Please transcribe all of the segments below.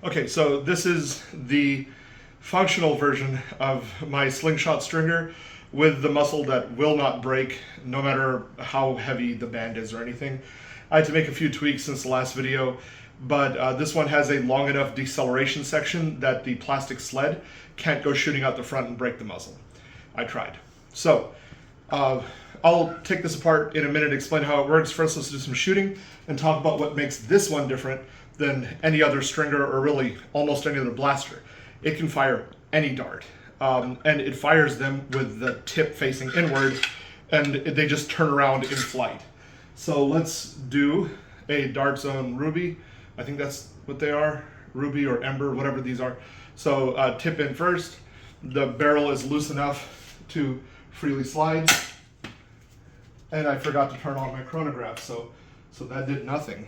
Okay, so this is the functional version of my Slingshot stringer with the muscle that will not break no matter how heavy the band is or anything. I had to make a few tweaks since the last video, but this one has a long enough deceleration section that the plastic sled can't go shooting out the front and break the muzzle. I tried. So, I'll take this apart in a minute, explain how it works. First, let's do some shooting and talk about what makes this one different than any other stringer or really almost any other blaster. It can fire any dart, and it fires them with the tip facing inward, and they just turn around in flight. So let's do a Dart Zone Ruby. I think that's what they are, Ruby or Ember, whatever these are. So tip in first. The barrel is loose enough to freely slide. And I forgot to turn on my chronograph, so that did nothing.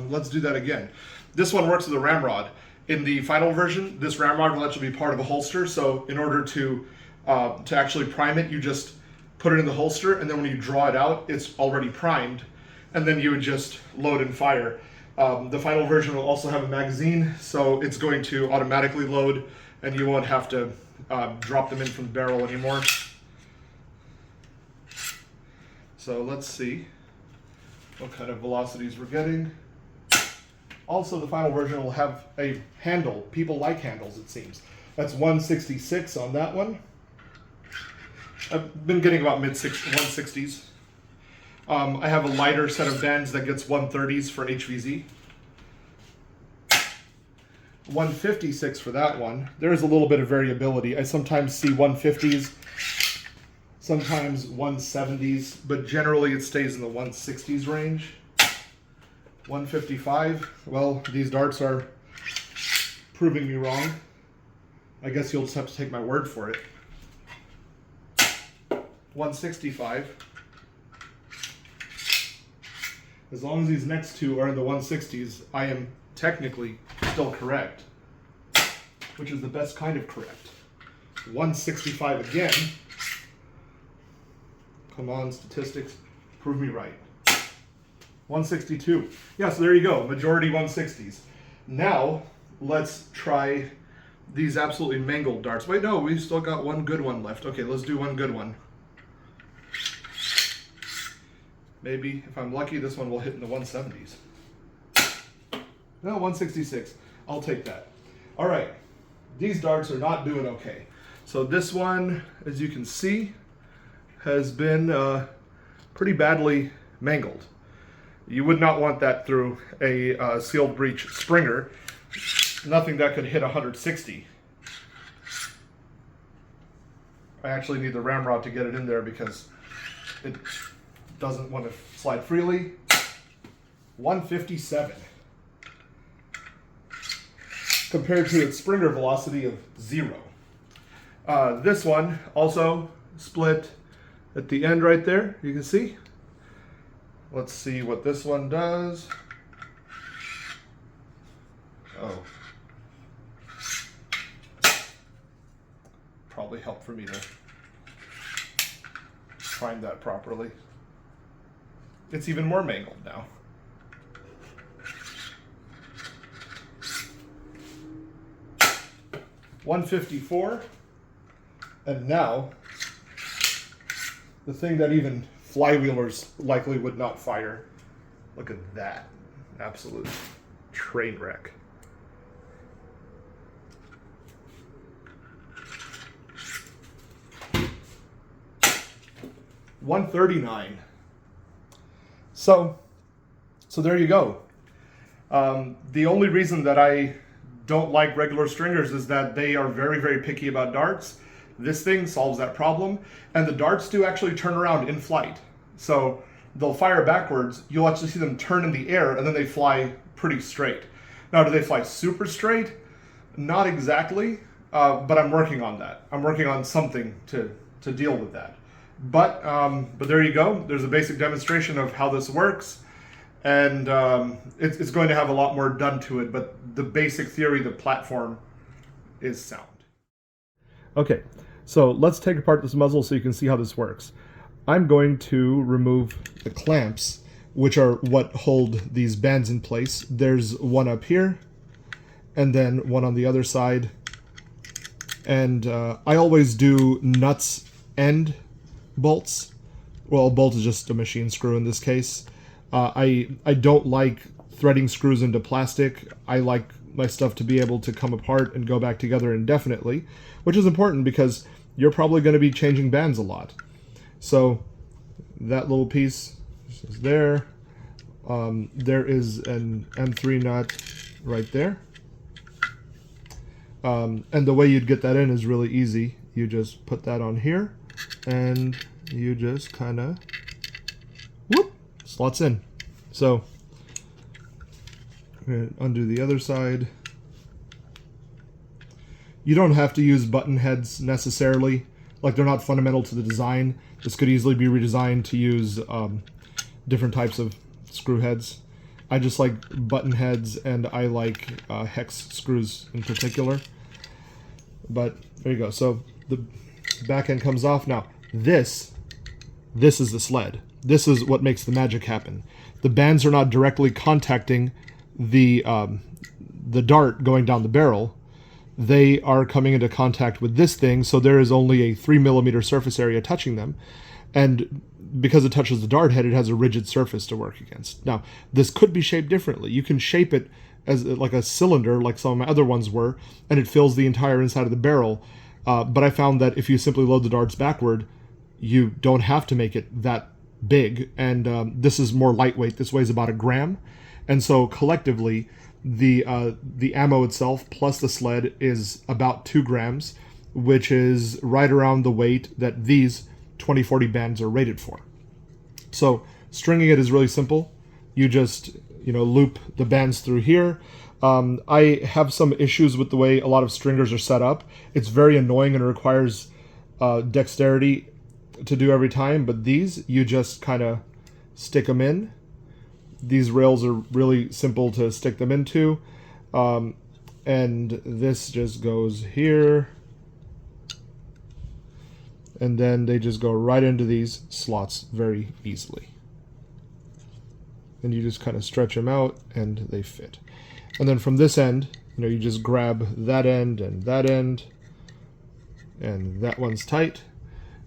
Let's do that again. This one works with a ramrod. In the final version, this ramrod will actually be part of a holster, so in order to actually prime it, you just put it in the holster, and then when you draw it out, it's already primed, and then you would just load and fire. The final version will also have a magazine, so it's going to automatically load, and you won't have to drop them in from the barrel anymore. So let's see what kind of velocities we're getting. Also, the final version will have a handle. People like handles, it seems. That's 166 on that one. I've been getting about mid-160s. I have a lighter set of bands that gets 130s for HVZ. 156 for that one. There is a little bit of variability. I sometimes see 150s, sometimes 170s, but generally it stays in the 160s range. 155, well, these darts are proving me wrong. I guess you'll just have to take my word for it. 165. As long as these next two are in the 160s, I am technically still correct, which is the best kind of correct. 165 again. Come on, statistics, prove me right. 162. Yeah, so there you go, majority 160s. Now, let's try these absolutely mangled darts. Wait, no, we've still got one good one left. Okay, let's do one good one. Maybe, if I'm lucky, this one will hit in the 170s. No, 166. I'll take that. All right, these darts are not doing okay. So this one, as you can see, has been pretty badly mangled. You would not want that through a sealed breech springer. Nothing that could hit 160. I actually need the ramrod to get it in there because it doesn't want to slide freely. 157. Compared to its springer velocity of 0. This one also split at the end right there, you can see. Let's see what this one does. Oh. Probably helped for me to find that properly. It's even more mangled now. $154. And now, the thing that even flywheelers likely would not fire. Look at that. Absolute train wreck. $139. So there you go. The only reason that I don't like regular stringers is that they are very, very picky about darts. This thing solves that problem, and the darts do actually turn around in flight. So they'll fire backwards, you'll actually see them turn in the air, and then they fly pretty straight. Now, do they fly super straight? Not exactly, but I'm working on that. I'm working on something to deal with that. But there you go. There's a basic demonstration of how this works, and it's going to have a lot more done to it, but the basic theory, the platform, is sound. Okay, so let's take apart this muzzle so you can see how this works. I'm going to remove the clamps, which are what hold these bands in place. There's one up here, and then one on the other side. And I always do nuts and bolts. Well, a bolt is just a machine screw in this case. I don't like threading screws into plastic. I like my stuff to be able to come apart and go back together indefinitely, which is important because you're probably going to be changing bands a lot. So that little piece is there. There is an M3 nut right there. And the way you'd get that in is really easy. You just put that on here and you just kind of whoop, slots in. So I'm going to undo the other side. You don't have to use button heads necessarily. Like, they're not fundamental to the design. This could easily be redesigned to use different types of screw heads. I just like button heads, and I like hex screws in particular. But there you go. So the back end comes off. Now this is the sled. This is what makes the magic happen. The bands are not directly contacting the dart going down the barrel. They are coming into contact with this thing, so there is only a 3mm surface area touching them. And because it touches the dart head, it has a rigid surface to work against. Now, this could be shaped differently. You can shape it as like a cylinder, like some of my other ones were, and it fills the entire inside of the barrel. But I found that if you simply load the darts backward, you don't have to make it that big. And this is more lightweight. This weighs about 1 gram. And so collectively, the ammo itself plus the sled is about 2 grams, which is right around the weight that these 2040 bands are rated for. So stringing it is really simple. You just, loop the bands through here. I have some issues with the way a lot of stringers are set up. It's very annoying and requires dexterity to do every time, but these, you just kind of stick them in. These rails are really simple to stick them into. And this just goes here. And then they just go right into these slots very easily. And you just kind of stretch them out and they fit. And then from this end, you just grab that end and that end. And that one's tight.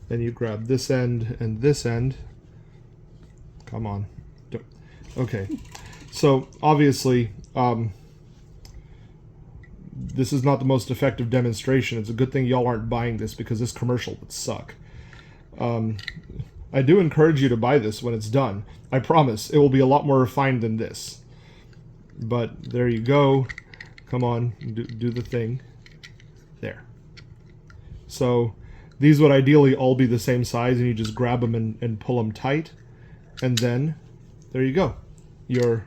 Then you grab this end and this end. Come on. Okay. So obviously, this is not the most effective demonstration. It's a good thing y'all aren't buying this because this commercial would suck. I do encourage you to buy this when it's done. I promise it will be a lot more refined than this. But there you go. Come on, do the thing. There. So these would ideally all be the same size, and you just grab them and pull them tight. And then there you go. Your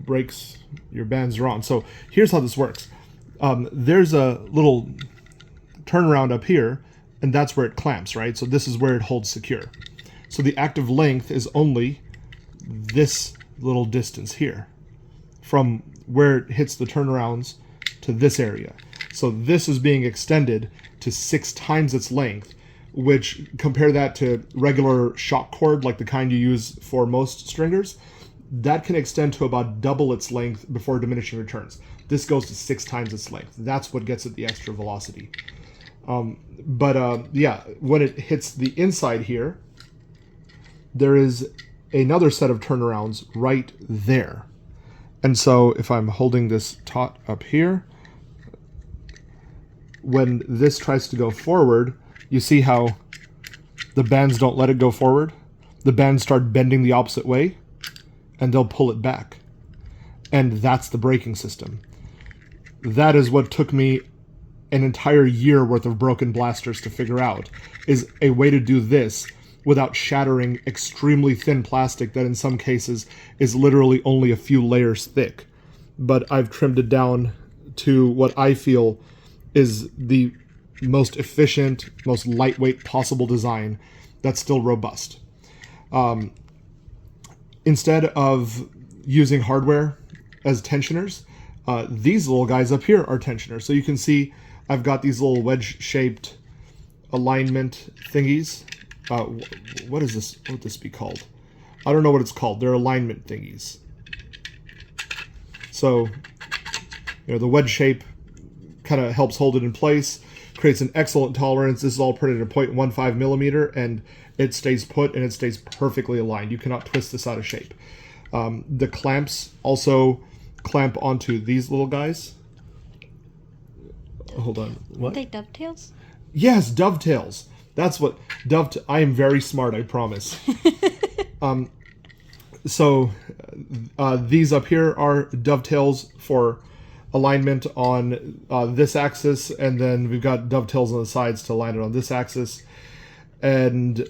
brakes, your bands are on. So here's how this works. There's a little turnaround up here, and that's where it clamps, right? So this is where it holds secure. So the active length is only this little distance here from where it hits the turnarounds to this area. So this is being extended to 6 times its length, which, compare that to regular shock cord, like the kind you use for most stringers, that can extend to about double its length before diminishing returns. This goes to 6 times its length. That's what gets it the extra velocity. Yeah, when it hits the inside here, there is another set of turnarounds right there. And so if I'm holding this taut up here, when this tries to go forward, you see how the bands don't let it go forward? The bands start bending the opposite way, and they'll pull it back. And that's the braking system. That is what took me an entire year worth of broken blasters to figure out, is a way to do this without shattering extremely thin plastic that in some cases is literally only a few layers thick. But I've trimmed it down to what I feel is the most efficient, most lightweight possible design that's still robust. Instead of using hardware as tensioners, these little guys up here are tensioners. So you can see I've got these little wedge-shaped alignment thingies. What is this? What would this be called? I don't know what it's called. They're alignment thingies. So The wedge shape kind of helps hold it in place, creates an excellent tolerance. This is all printed at 0.15 millimeter, and it stays put and it stays perfectly aligned. You cannot twist this out of shape. The clamps also clamp onto these little guys. Hold on. What? They dovetails? Yes, dovetails. That's what I am very smart, I promise. So these up here are dovetails for alignment on this axis, and then we've got dovetails on the sides to align it on this axis. And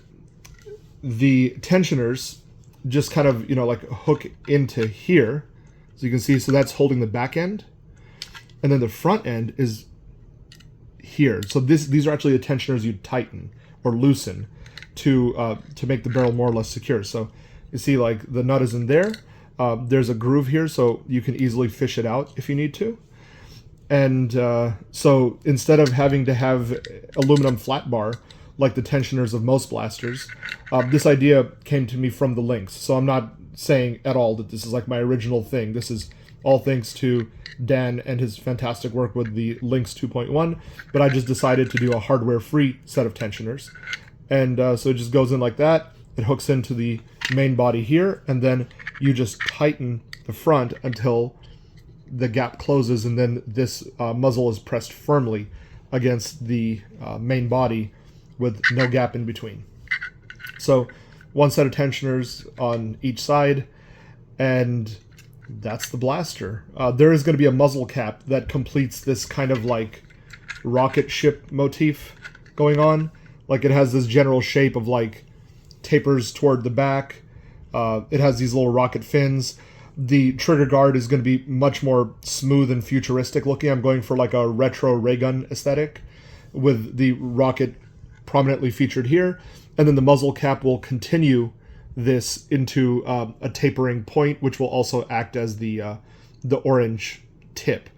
the tensioners just kind of, like hook into here. So you can see, so that's holding the back end. And then the front end is here. So these are actually the tensioners you tighten or loosen to make the barrel more or less secure. So you see, like, the nut is in there. There's a groove here, so you can easily fish it out if you need to. And so instead of having to have aluminum flat bar like the tensioners of most blasters, this idea came to me from the Lynx. So I'm not saying at all that this is like my original thing. This is all thanks to Dan and his fantastic work with the Lynx 2.1, but I just decided to do a hardware-free set of tensioners. And so it just goes in like that. It hooks into the main body here, and then you just tighten the front until the gap closes, and then this muzzle is pressed firmly against the main body with no gap in between. So one set of tensioners on each side, and that's the blaster. There is going to be a muzzle cap that completes this kind of like rocket ship motif going on. Like, it has this general shape of like tapers toward the back. It has these little rocket fins. The trigger guard is going to be much more smooth and futuristic looking. I'm going for like a retro ray gun aesthetic with the rocket prominently featured here. And then the muzzle cap will continue this into a tapering point, which will also act as the orange tip.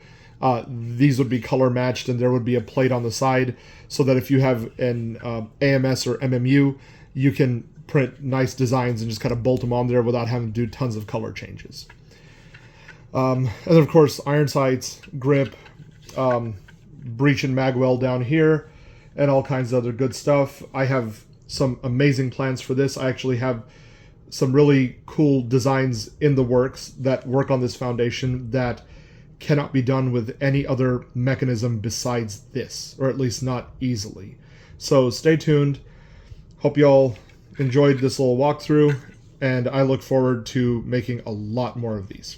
These would be color matched, and there would be a plate on the side so that if you have an AMS or MMU, you can print nice designs and just kind of bolt them on there without having to do tons of color changes. And then, of course, iron sights, grip, breech and magwell down here, and all kinds of other good stuff. I have some amazing plans for this. I actually have some really cool designs in the works that work on this foundation that cannot be done with any other mechanism besides this, or at least not easily. So stay tuned. Hope y'all enjoyed this little walkthrough, and I look forward to making a lot more of these.